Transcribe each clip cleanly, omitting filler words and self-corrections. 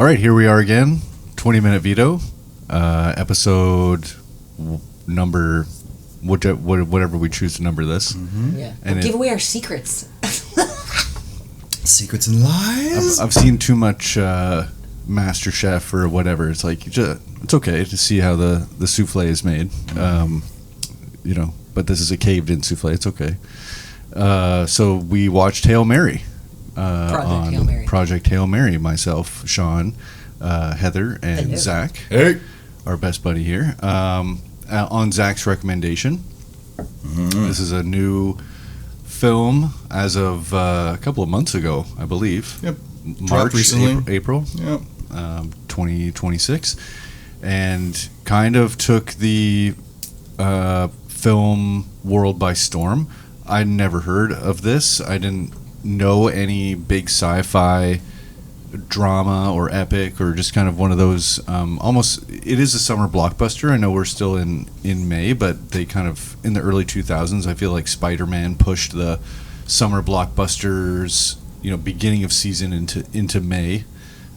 right, here we are again. 20-minute Veto, episode number, whatever we choose to number this. Mm-hmm. Yeah, and we'll give away our secrets. Secrets and lies. I've seen too much MasterChef or whatever. It's like it's okay to see how the souffle is made, But this is a caved-in souffle. It's okay. So we watched Hail Mary. Project Hail Mary. Myself, Sean, Heather, and Zach. Hey, our best buddy here. On Zach's recommendation, This is a new film as of a couple of months ago, I believe. Yep. March, recently. April. Yep. 2026, and kind of took the film world by storm. I'd never heard of this. I didn't know any big sci-fi drama or epic or just kind of one of those almost, it is a summer blockbuster. I know we're still in May, but they kind of in the early 2000s, I feel like Spider-Man pushed the summer blockbusters, beginning of season into May.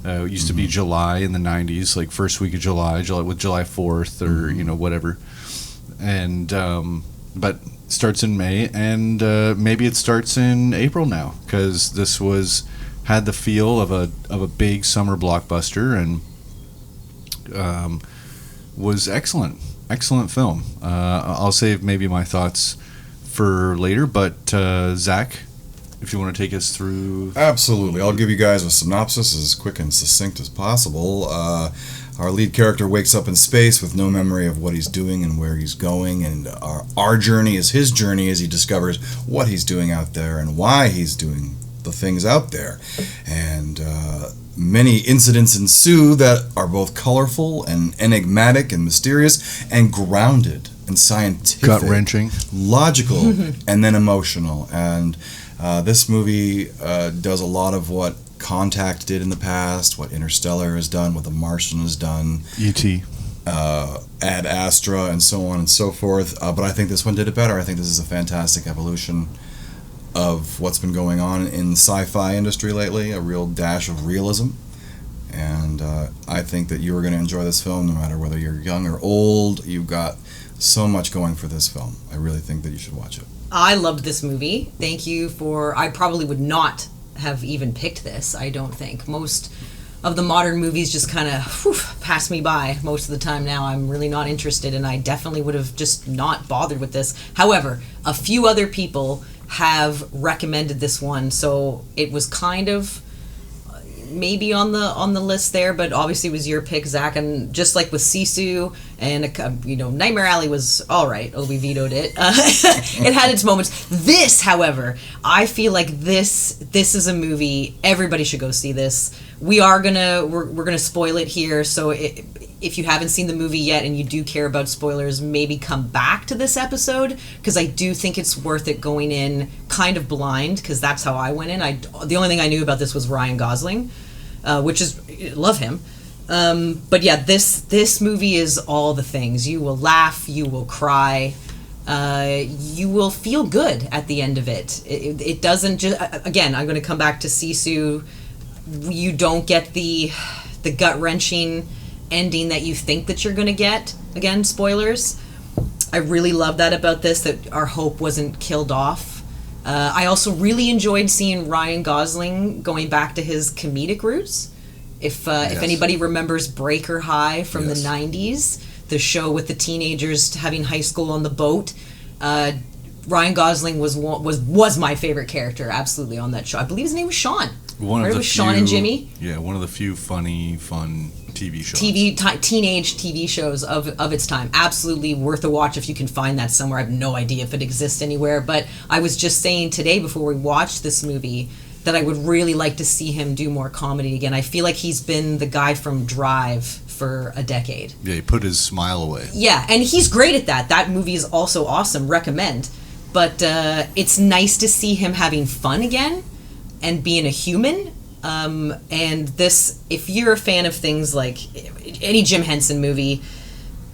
It used to be July in the 90s, like first week of July with July 4th or whatever, and but starts in May, and maybe it starts in April now, because this had the feel of a big summer blockbuster, and was excellent film. I'll save maybe my thoughts for later, but Zach, if you want to take us through. Absolutely. I'll give you guys a synopsis as quick and succinct as possible. Our lead character wakes up in space with no memory of what he's doing and where he's going, and our journey is his journey as he discovers what he's doing out there and why he's doing the things out there. And many incidents ensue that are both colorful and enigmatic and mysterious and grounded and scientific. Gut-wrenching. Logical and then emotional. And this movie does a lot of what Contact did in the past, what Interstellar has done, what The Martian has done, E.T., Ad Astra, and so on and so forth. But I think this one did it better. I think this is a fantastic evolution of what's been going on in the sci-fi industry lately, a real dash of realism. And I think that you are going to enjoy this film no matter whether you're young or old. You've got so much going for this film. I really think that you should watch it. I loved this movie. Thank you for... I probably would not have even picked this, I don't think. Most of the modern movies just kind of pass me by most of the time now. I'm really not interested, and I definitely would have just not bothered with this. However, a few other people have recommended this one, so it was kind of maybe on the list there, but obviously it was your pick, Zach. And just like with Sisu and Nightmare Alley was all right. We vetoed it. It had its moments. This, however, I feel like this is a movie everybody should go see. This we're gonna spoil it here, so if you haven't seen the movie yet and you do care about spoilers, maybe come back to this episode, because I do think it's worth it going in kind of blind, because that's how I went in. The only thing I knew about this was Ryan Gosling, which is, love him. But yeah, this movie is all the things. You will laugh, you will cry, you will feel good at the end of it. It doesn't just, again, I'm going to come back to Sisu. You don't get the gut-wrenching ending that you think that you're going to get. Again, spoilers. I really love that about this, that our hope wasn't killed off. I also really enjoyed seeing Ryan Gosling going back to his comedic roots. If anybody remembers Breaker High from the 90s, the show with the teenagers having high school on the boat, Ryan Gosling was my favorite character, absolutely, on that show. I believe his name was Sean. It was Sean and Jimmy. Yeah, one of the few fun TV shows. Teenage TV shows of its time. Absolutely worth a watch if you can find that somewhere. I have no idea if it exists anywhere, but I was just saying today before we watched this movie that I would really like to see him do more comedy again. I feel like he's been the guy from Drive for a decade. Yeah, he put his smile away. Yeah, and he's great at that. That movie is also awesome. Recommend. But it's nice to see him having fun again and being a human. And this, if you're a fan of things like any Jim Henson movie,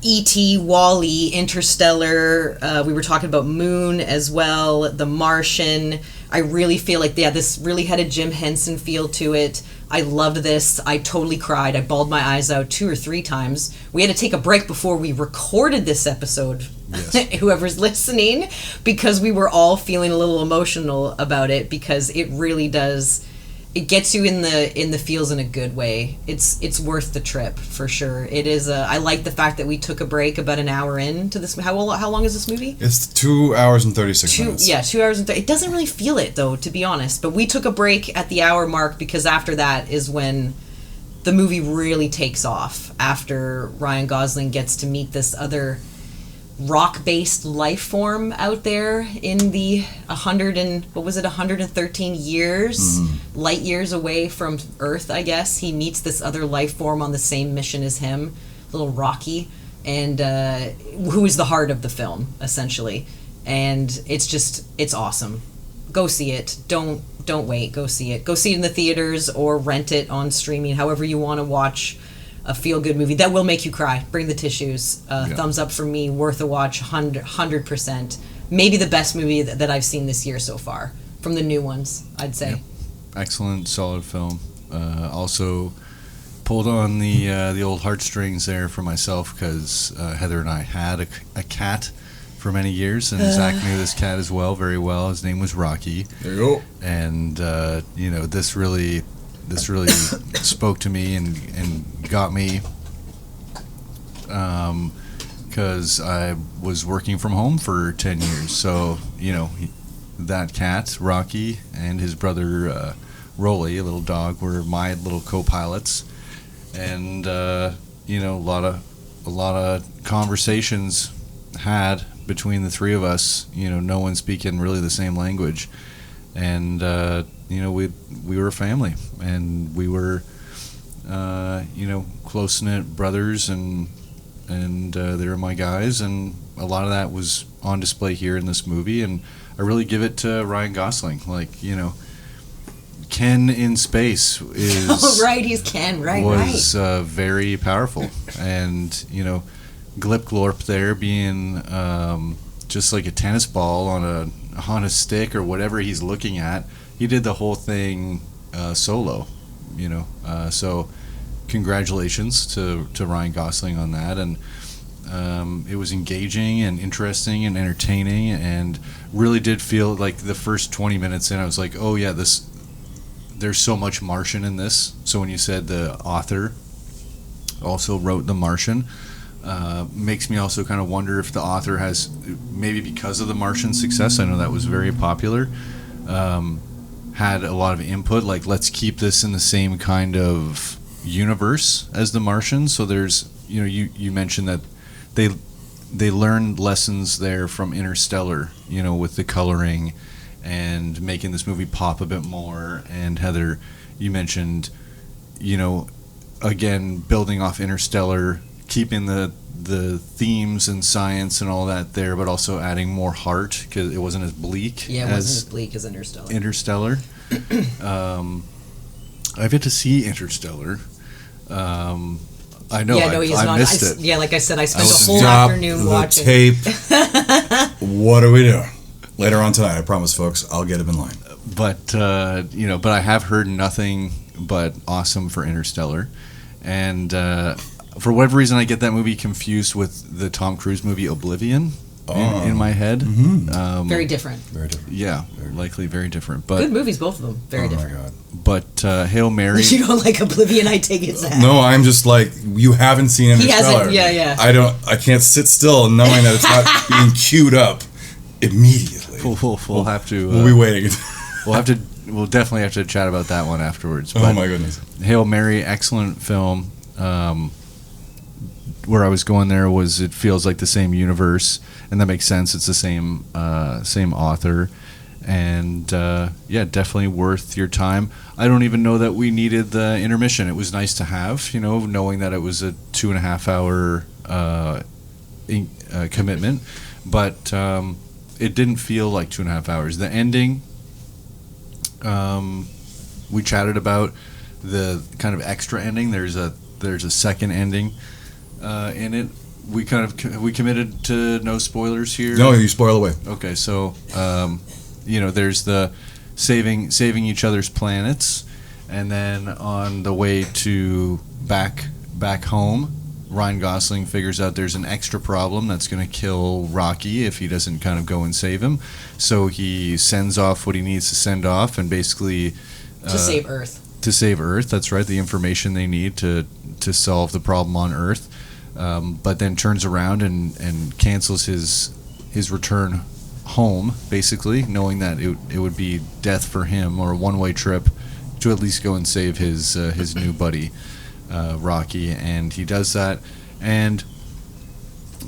E.T., Wall-E, Interstellar. We were talking about Moon as well, The Martian. I really feel like, this really had a Jim Henson feel to it. I loved this. I totally cried. I bawled my eyes out 2 or 3 times. We had to take a break before we recorded this episode, yes. Whoever's listening, because we were all feeling a little emotional about it, because it really does... It gets you in the feels in a good way. It's worth the trip for sure. It is. I like the fact that we took a break about an hour into this. How long is this movie? It's 2 hours and 36 minutes. Yeah, 2 hours and 30. It doesn't really feel it though, to be honest. But we took a break at the hour mark because after that is when the movie really takes off. After Ryan Gosling gets to meet this other rock-based life form out there in the 113 years, light years away from Earth, I guess. He meets this other life form on the same mission as him, little Rocky, and who is the heart of the film, essentially. And it's awesome. Go see it. Don't wait. Go see it. Go see it in the theaters or rent it on streaming, however you want to watch a feel-good movie that will make you cry. Bring the tissues. Thumbs up for me. Worth a watch. 100%. Maybe the best movie that I've seen this year so far. From the new ones, I'd say. Yep. Excellent, solid film. Also pulled on the old heartstrings there for myself because Heather and I had a cat for many years, and Zach knew this cat as well, very well. His name was Rocky. There you go. And this really spoke to me and got me because I was working from home for 10 years. So, that cat, Rocky, and his brother Rolly, a little dog, were my little co-pilots. And, a lot of conversations had between the three of us, no one speaking really the same language. And, we were a family, and we were, close-knit brothers, and they were my guys, and a lot of that was on display here in this movie, and I really give it to Ryan Gosling. Ken in space is... Oh, right, he's Ken, right. Very powerful, and, Glip Glorp there being just like a tennis ball on a stick or whatever he's looking at. He did the whole thing solo, so congratulations to Ryan Gosling on that. And it was engaging and interesting and entertaining, and really did feel like the first 20 minutes in, I was like, oh yeah, there's so much Martian in this. So when you said the author also wrote The Martian, makes me also kind of wonder if the author has, maybe because of The Martian success, I know that was very popular, had a lot of input, like let's keep this in the same kind of universe as The Martian. So there's, you mentioned that they learned lessons there from Interstellar, with the coloring and making this movie pop a bit more. And Heather, you mentioned, again, building off Interstellar, keeping the themes and science and all that there, but also adding more heart because it wasn't as bleak. Yeah, it wasn't as bleak as Interstellar. I've yet to see Interstellar. I know. Yeah, no, he's not. Missed it. Yeah, like I said, I spent a whole afternoon watching. Tape. What are we doing? Later on tonight, I promise, folks. I'll get him in line. But but I have heard nothing but awesome for Interstellar, and for whatever reason, I get that movie confused with the Tom Cruise movie Oblivion in my head. Mm-hmm. Very different. Very different. Yeah, likely very different. But good movies, both of them. Very different. My God. But Hail Mary. You don't like Oblivion? I take it, Zach. No, I'm just like, you haven't seen Interstellar. He hasn't. Yeah. I can't sit still knowing that it's not being queued up immediately. We'll have to. We'll be waiting. We'll definitely have to chat about that one afterwards. Oh my goodness. Hail Mary, excellent film. Where I was going there was, it feels like the same universe, and that makes sense. It's the same author, and definitely worth your time. I don't even know that we needed the intermission. It was nice to have, knowing that it was a 2.5 hour commitment, but it didn't feel like 2.5 hours. The ending, we chatted about the kind of extra ending. There's a second ending in it, we committed to no spoilers here. No, you spoil away. Okay, so there's the saving each other's planets, and then on the way to back home, Ryan Gosling figures out there's an extra problem that's going to kill Rocky if he doesn't kind of go and save him. So he sends off what he needs to send off, and basically to save Earth. To save Earth, that's right. The information they need to solve the problem on Earth, but then turns around and cancels his return home, basically, knowing that it would be death for him, or a one-way trip to at least go and save his new buddy, Rocky. And he does that. And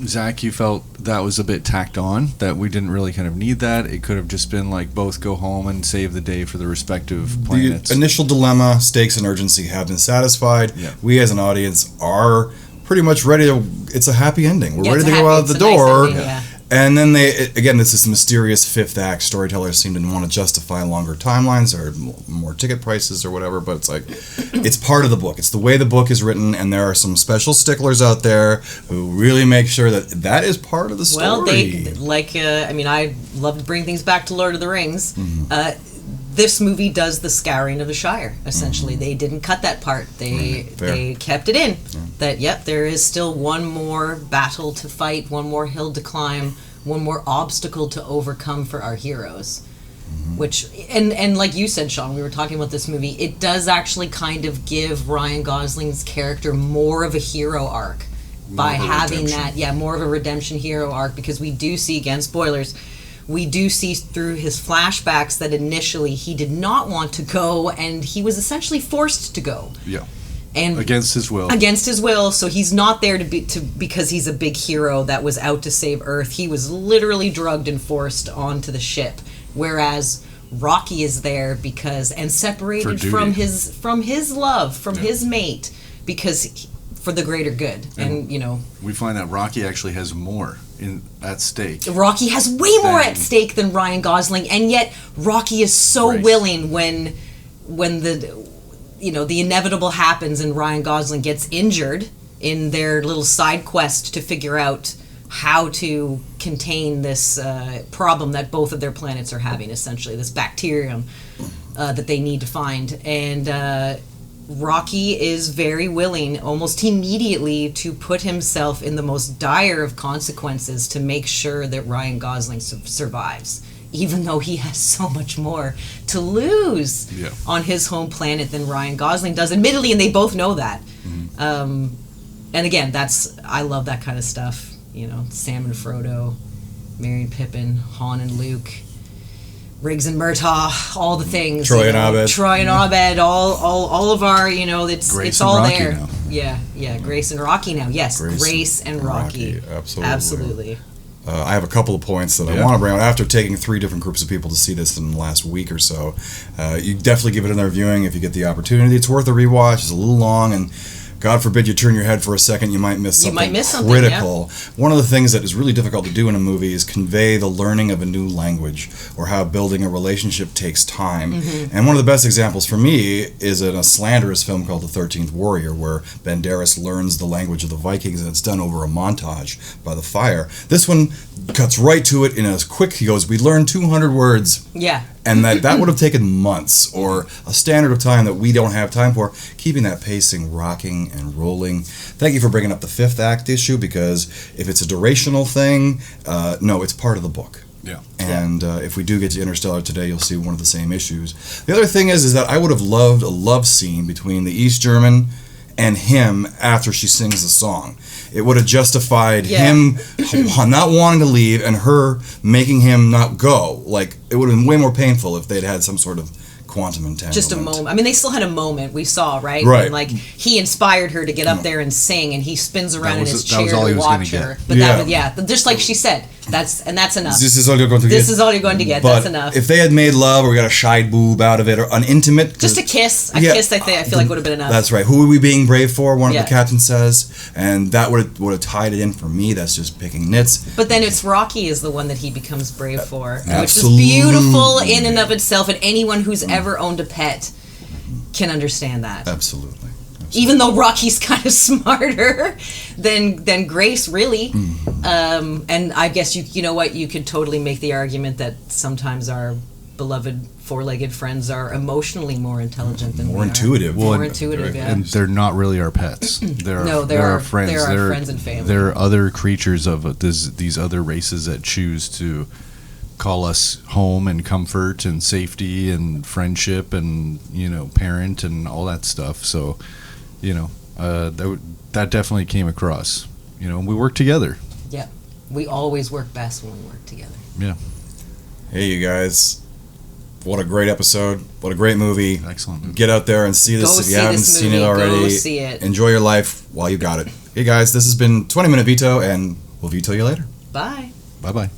Zach, you felt that was a bit tacked on, that we didn't really kind of need that. It could have just been like both go home and save the day for the respective planets. The initial dilemma, stakes, and urgency have been satisfied. Yeah. We as an audience are pretty much ready to. It's a happy ending. We're ready to go out the Nice door. ending, yeah. And then it's this mysterious fifth act. Storytellers seem to want to justify longer timelines or more ticket prices or whatever, but it's like, it's part of the book. It's the way the book is written, and there are some special sticklers out there who really make sure that is part of the story. Well, I love to bring things back to Lord of the Rings. Mm-hmm. This movie does the scouring of the Shire, essentially. They didn't cut that part. They kept it in. Yeah. That, there is still one more battle to fight, one more hill to climb, one more obstacle to overcome for our heroes. Which, and like you said, Sean, we were talking about this movie, it does actually kind of give Ryan Gosling's character more of a hero arc by having that, more of a redemption hero arc, because we do see, again, spoilers, we do see through his flashbacks that initially he did not want to go, and he was essentially forced to go. Yeah. And against his will. Against his will, so he's not there because he's a big hero that was out to save Earth. He was literally drugged and forced onto the ship, whereas Rocky is there and separated from his love, from his mate, because for the greater good. And we find that Rocky actually has more at stake. Rocky has way more at stake than Ryan Gosling, and yet Rocky is so willing when the inevitable happens and Ryan Gosling gets injured in their little side quest to figure out how to contain this problem that both of their planets are having, essentially, this bacterium that they need to find. And Rocky is very willing, almost immediately, to put himself in the most dire of consequences to make sure that Ryan Gosling survives, even though he has so much more to lose on his home planet than Ryan Gosling does, admittedly, and they both know that. And again, I love that kind of stuff. Sam and Frodo, Merry and Pippin, Han and Luke, Riggs and Murtaugh, all the things. Troy and Abed, all of our, it's all Rocky there. Now. Yeah, Grace and Rocky now. Yes, Grace and Rocky. Absolutely. I have a couple of points that I want to bring out. After taking 3 different groups of people to see this in the last week or so, you definitely give it another viewing if you get the opportunity. It's worth a rewatch. It's a little long, and God forbid you turn your head for a second, you might miss something critical. One of the things that is really difficult to do in a movie is convey the learning of a new language, or how building a relationship takes time. And one of the best examples for me is in a slanderous film called The 13th Warrior, where Banderas learns the language of the Vikings, and it's done over a montage by the fire. This one cuts right to it in a quick, he goes, we learned 200 words. Yeah. And that would have taken months, or a standard of time that we don't have time for. Keeping that pacing rocking and rolling. Thank you for bringing up the 5th act issue, because if it's a durational thing, no, it's part of the book. Yeah. And if we do get to Interstellar today, you'll see one of the same issues. The other thing is that I would have loved a love scene between the East German and him after she sings the song. It would have justified him not wanting to leave and her making him not go. Like, it would have been way more painful if they'd had some sort of quantum entanglement. Just a moment. I mean, they still had a moment, we saw, right? Right. And, like, he inspired her to get up there and sing, and he spins around in his chair to watch her. But Yeah. just like she said, that's enough. This is all you're going to get. This is all you're going to get. But that's enough. if they had made love, or we got a shy boob out of it, or an intimate, just a kiss, I feel like would have been enough. That's right. Who are we being brave for? One of the captains says, and that would have tied it in for me. That's just picking nits. But then it's Rocky is the one that he becomes brave for, which is beautiful in and of itself. And anyone who's ever owned a pet can understand that. Absolutely. Even though Rocky's kind of smarter than Grace, really. And I guess you know what, you could totally make the argument that sometimes our beloved four-legged friends are emotionally more intelligent than more intuitive. More intuitive, yeah. And they're not really our pets. They're our friends. They're our friends and family. They're other creatures of these other races that choose to call us home and comfort and safety and friendship and parent and all that stuff. So that definitely came across. We work together. Yeah, we always work best when we work together. Yeah. Hey, you guys. What a great episode. What a great movie. Excellent movie. Get out there and see this if you haven't seen it already. Go see it. Enjoy your life while you got it. Hey, guys, this has been 20 Minute Veto, and we'll veto you later. Bye. Bye-bye.